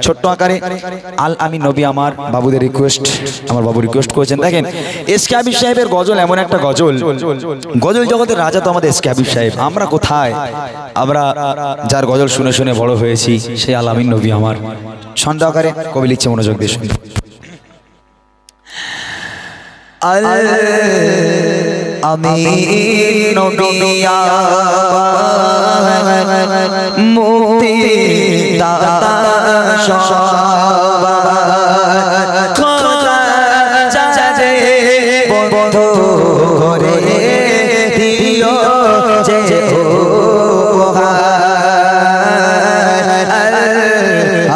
ছোট্ট আকারে আল আমিন নবী আমার বাবুদের রিকোয়েস্ট, আমার বাবু রিকোয়েস্ট করেছেন। দেখেন এসকে হাবিব সাহেবের গজল এমন একটা গজল, গজল জগতের রাজা তো আমাদের এসকে হাবিব সাহেব। আমরা কোথায়, আমরা যার গজল শুনে শুনে বড় হয়েছি সেই আল আমিন নবী আমার। ছন্দ আকারে কবি লিখছে, মনোযোগ দিয়ে শুনুন। আল আমিন নবী মুক্তি দাতা সবার খোদা চাচে বন্ধু করে দিও যে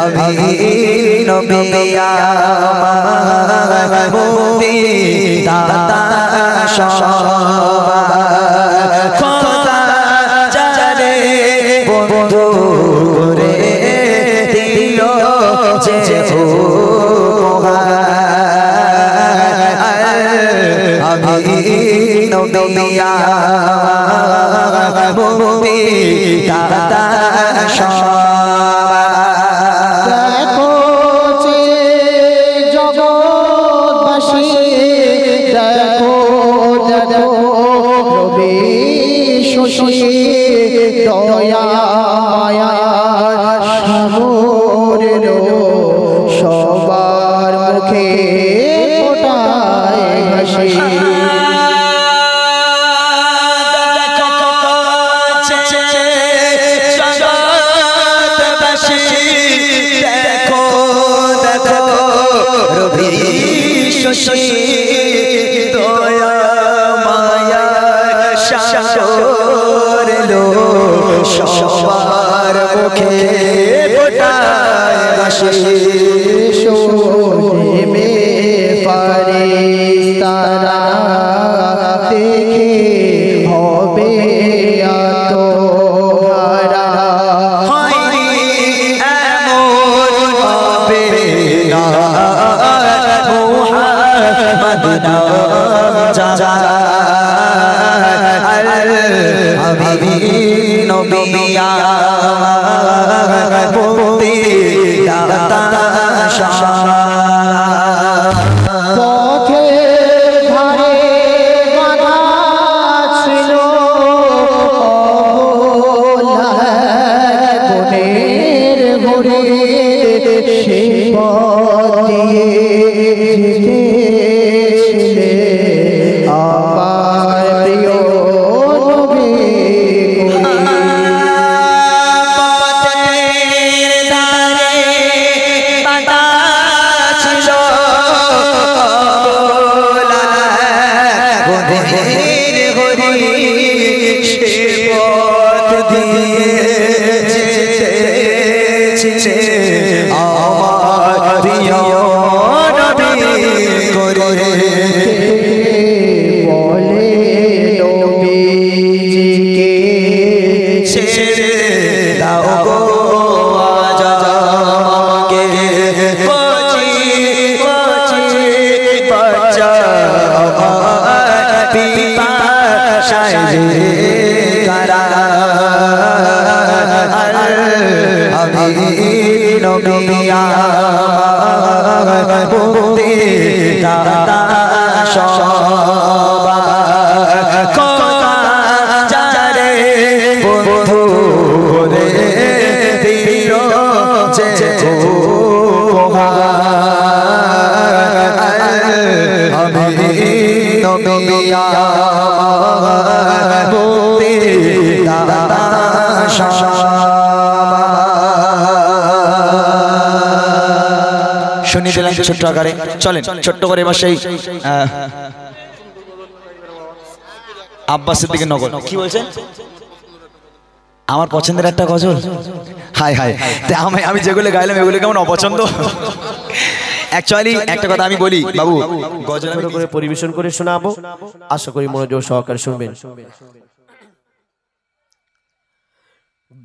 আমিন নবী আমার মুক্তি দাতা সবার খোদা চাচে বন্ধু করে দিও যে আমিন নবী আমার মুক্তি দাতা সবার। দেখো যে জগৎবাসী, দেখো দেখো রবি শশী দয়া মায়া সাগরের সবার মুখে ফোটায় হাসি। দয়া মায়া সাগর লো সবার মুখে ফোটায় হাসি। শোনে ফারিস্তারা দেখে হবে আত্মহারা। হয়নি এমন হবে না মুহাম্মদ নাম আমিন নবী আমার মুক্তি দাতা সবার। পথের ধারে বাঁধা ছিল বনের ঘুরে, সে পথ দিয়ে যেতেছিলে আমার প্রিয় নবী। আমার প্রিয় নবী করে বলে নবীজিকে ছেড়ে দাও গো আজ আমাকে, কচি কচি বাচ্চা আমার পিপাসায় রে কারা। আমিন নবী আমার মুক্তি দাতা সবার খোদা চাচে বন্ধু করে দিও যে আমিন নবী আমার মুক্তি দাতা শুনিয়ে দিলাম ছোট্ট আকারে। চলেন ছোট্ট করে এবার সেই আব্বাস সিদ্দিকীর নগর কি বলছেন, আমার পছন্দের একটা গজল। হাই হাই, আমি যেগুলো গাইলাম এগুলো কেমন অপছন্দ? অ্যাকচুয়ালি একটা কথা আমি বলি বাবু, গজল আমি করে পরিবেশন করে শোনাবো, আশা করি মনোযোগ সহকারে শুনবেন।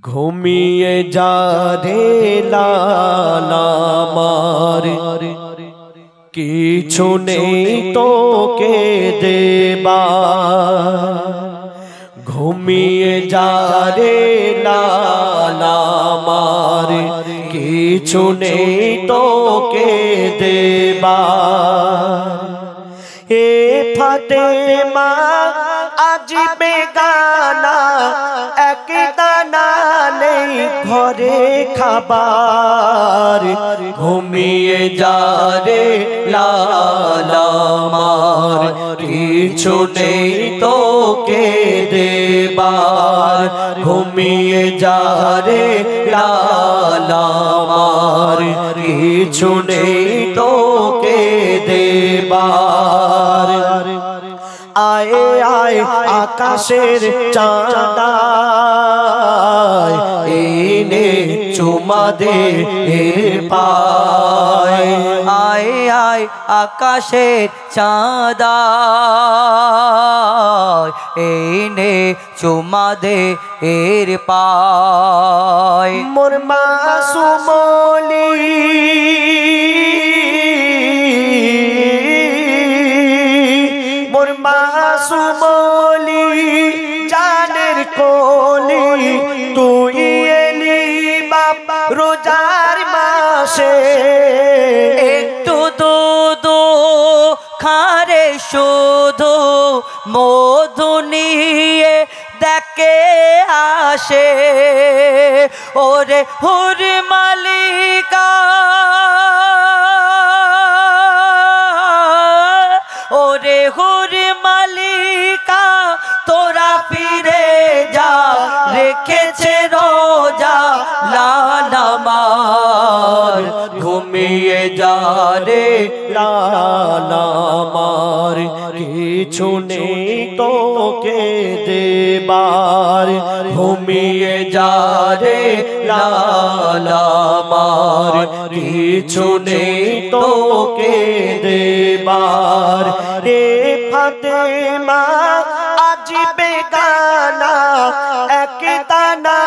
ঘুমিয়ে যা রে লালা আমার, কিছু নেই তোকে দেবা। ঘুমিয়ে যা রে লালা আমার, কিছু নেই তোকে দেবার। এ ফাতেমা আজ বেগানা, এক দানা নেই ঘরে খাবার। ঘুমিয়ে যা রে লালা আমার, কিছু নেই তোকে দেবার। ঘুমিয়ে যা রে লালা আমার, কিছু নেই তোকে দেবার। আয়ে আয় আকাশের চাঁদা, এনে চুমা দে পায়। আয় আয় আকাশের চাঁদা, এনে চুমা দে এর পায়। মোর মাসুমলি মোর মাসুমলি জানের কোলি, তুই এলি বাবা রোজার মাসে। একটু দুধু খারে শুধু মধু নিয়ে দেখে আসে। ওরে হুর মালিকা, ওরে হুর মালিকা, তোরা ফিরে যা, রেখেছে রোজা লাল আমার। ঘুমিয়ে যা রে লাল আমার, কিছু নেই তোকে দেবার। ঘুমিয়ে যা রে লাল আমার, কিছু নেই তোকে দেবার। রে ফাতেমা আজ বেগানা, এক দানা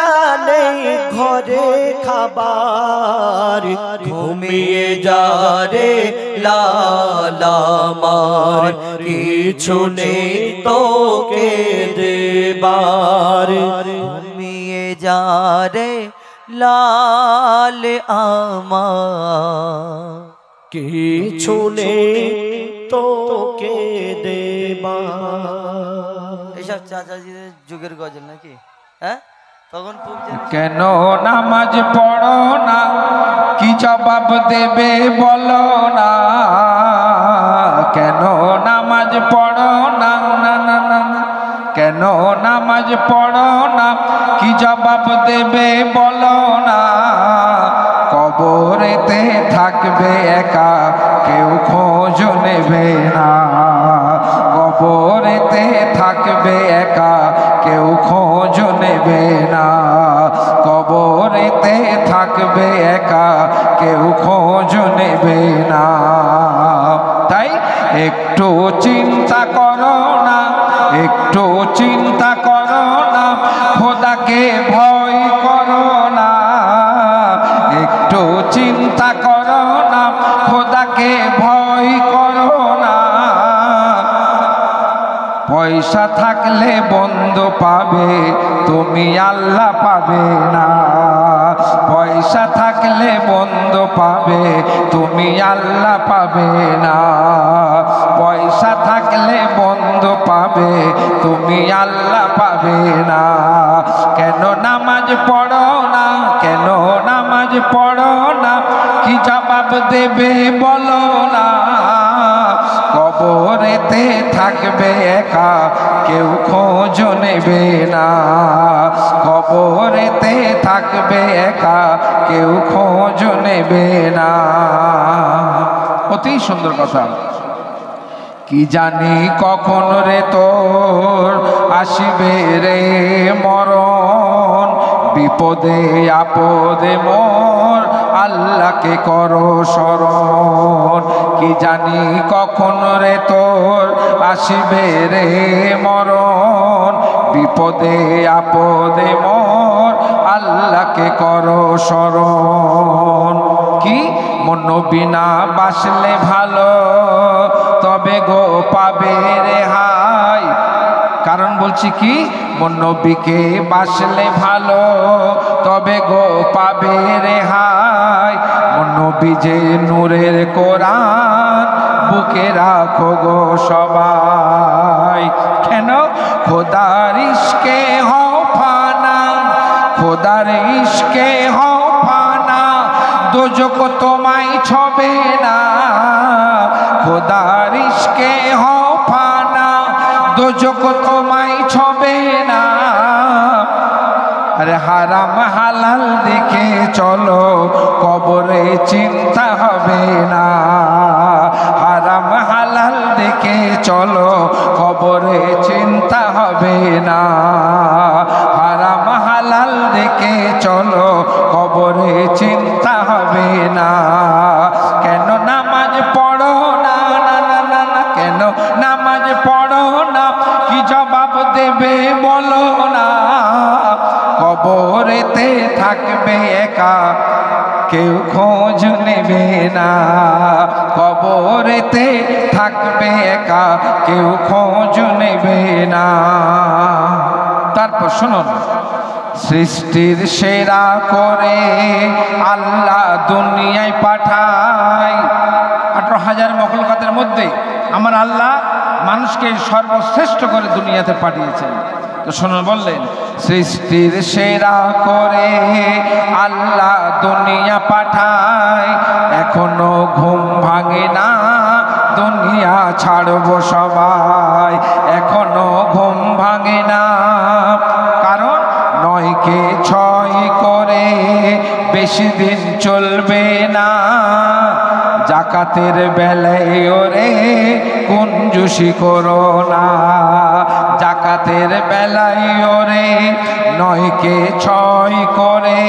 নেই ঘরে খাবার। ঘুমিয়ে যা রে লাল আমার, কিছু নেই তোকে দেবার। ঘুমিয়ে যা রে লাল আমার, কিছু নেই তোকে দেবার। এইসব চাচাজিদের যুগের গজল নাকি? হ্যাঁ, তখন খুব কেন নামাজ পড়ো না, কি জবাব দেবে বলো না। কেন নামাজ পড়ো না, না না না না, কেন নামাজ পড়ো না, কি জবাব দেবে বলো না। কবরেতে থাকবে একা, কেউ খোঁজ নেবে না। কবরেতে থাকবে একা, কেউ খোঁজ নেবে না। কবরেতে থাকবে একা, কেউ খোঁজ নেবে না। তাই একটু চিন্তা করো না, একটু চিন্তা করো না, খোদাকে ভয় করো না। একটু চিন্তা করো না, খোদাকে ভয় করো না। পয়সা থাকলে বন্ধু পাবে, তুমি আল্লাহ পাবে না। পয়সা থাকলে বন্ধু পাবে, তুমি আল্লাহ পাবে না। পয়সা থাকলে বন্ধু পাবে, তুমি আল্লাহ পাবে না। কেন নামাজ পড়ো না, কেন নামাজ পড়ো না, কি জবাব দেবে বলো না। কবরেতে থাকবে একা, কেউ খোঁজ নেবে না। কবরেতে থাকবে একা, কেউ খোঁজ নেবে না। অতি সুন্দর কথা। কি জানি কখন রে তোর আসিবে রে মরণ। বিপদে আপদে মোর আল্লাহকে করো স্মরণ। কি জানি কখন রে তোর আসিবে রে মরণ। বিপদে আপদে মোর আল্লাহকে করো স্মরণ। কি মন বিনা বাসলে ভালো, তবে গো পাবে রেহাই। কারণ বলছি কি, মোর নবীকে বাসলে ভালো তবে গো পাবে রেহাই। মোর নবী যে নূরের কোরআন বুকে রাখো গো সবাই। কেন? খোদার ইশকে হও ফানা, খোদার ইশকে হও ফানা, দোজক তোমায় ছবে না। খোদার ইশকে হও ফানা, দোজক তোমায় ছবে না। আরে হারাম হালাল দেখে চলো, কবরে চিন্তা হবে না। হারাম হালাল দেখে চলো, কবরে চিন্তা হবে না। হারাম হালাল দেখে চলো, কবরে চিন্তা হবে না। কেন নামাজ পড়ো না, না না না না, কেন নামাজ পড়ো না? কি জবাব দেবে বলো না? কবরেতে থাকবে একা, কেউ খোঁজ নেবে না। কবরেতে থাকবে একা, কেউ খোঁজ নেবে না। তারপর শুনুন, সৃষ্টির সেরা করে আল্লাহ দুনিয়ায় পাঠায়। 18,000 মখলুকাতের মধ্যে আমার আল্লাহ মানুষকে সর্বশ্রেষ্ঠ করে দুনিয়াতে পাঠিয়েছেন। তো শুনুন, বললেন সৃষ্টির সেরা করে আল্লাহ দুনিয়া পাঠায়, এখনো ঘুম ভাঙে না, দুনিয়া ছাড়বো সবাই। এখনো ঘুম ভাঙে না, কারণ 9কে 6 করে বেশি দিন চলবে না। জাকাতের বেলায় ওরে কুঞ্জুসি করো না। জাকাতের বেলায় ওরে 9কে 6 করে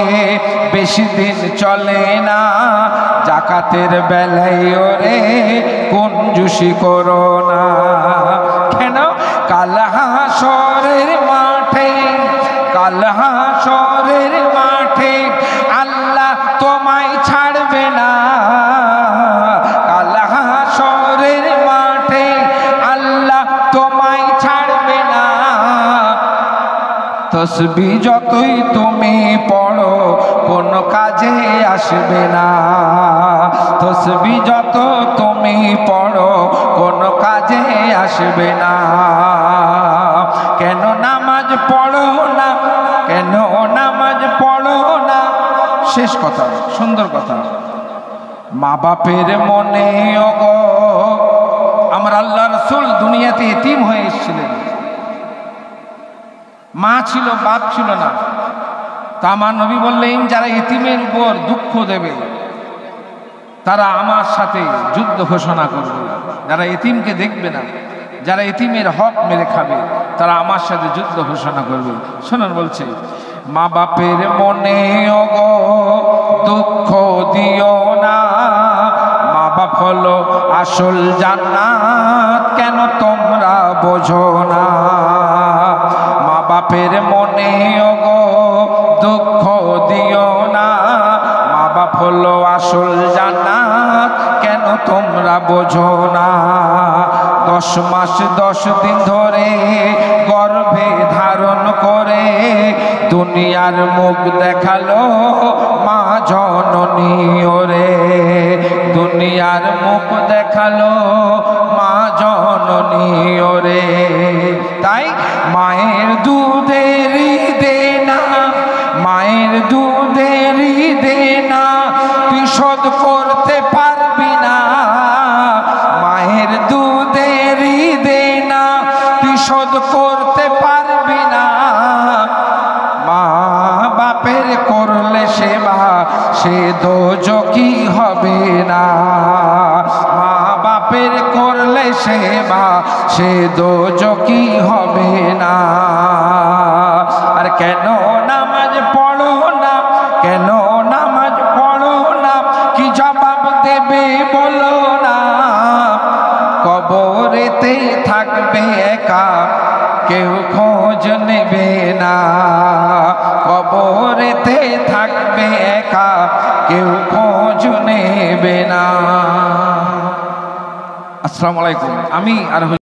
বেশি দিন চলে না। জাকাতের বেলায় ওরে কুঞ্জুসি করো না। কেন? কাল হাসরের মাঠে, কাল হাসরের মাঠে আল্লাহ তোমায় ছাড়বে না। কাল হাসরের মাঠে আল্লাহ তোমায় ছাড়বে না। তসবিহ যতই তুমি পড়ো কোনো কাজে আসবে না। তসবিহ যত তুমি পড়ো কোনো কাজে আসবে না। কেন নামাজ পড়ো না? কেন নামাজ পড়ো না? শেষ কথা, সুন্দর কথা। মা বাপের মনে ওগো, আমার আল্লাহ রাসূল দুনিয়াতে এতিম হয়ে এসেছিলেন। মা ছিল, বাপ ছিল না। তা আমার নবী বললেন, যারা এতিমের উপর দুঃখ দেবে তারা আমার সাথে যুদ্ধ ঘোষণা করবে। যারা এতিমকে দেখবে না, যারা এতিমের হক মেরে খাবে, তারা আমার সাথে যুদ্ধ ঘোষণা করবে। শোনেন, বলছে মা বাপের মনে ওগো দুঃখ দিও না। মা বাপ হলো আসল জান্নাত, কেন তোমরা বোঝো না? মা বাপের মনে ওগো দুঃখ দিও না। মা বাপ হলো আসল জান্নাত, কেন তোমরা বোঝো না? 10 মাস 10 দিন ধরে গর্ভে ধারণ করে দুনিয়ার মুখ দেখালো মা জননী ওরে। দুনিয়ার মুখ দেখালো মা জননী ওরে। তাই মায়ের দুধেরই দেনা, মায়ের দুধেরই দেনা তুই শোধ করতে পারবি না। মায়ের দুধেরই দেনা তুই শোধ করতে পারবি না। মা বাপের করলে সেবা সে দোজখী হবে না। মা বাপের করলে সেবা সে দোজখী হবে না। আর কেন নামাজ পড়ো না? কেন নামাজ পড়ো না? কি জবাব দেবে বলো না? কবরেতে থাকবে একা, কেউ খোঁজ নেবে না। কবরেতে থাকবে একা, কেউ খোঁজ নেবে না। আসসালামু আলাইকুম। আমি আর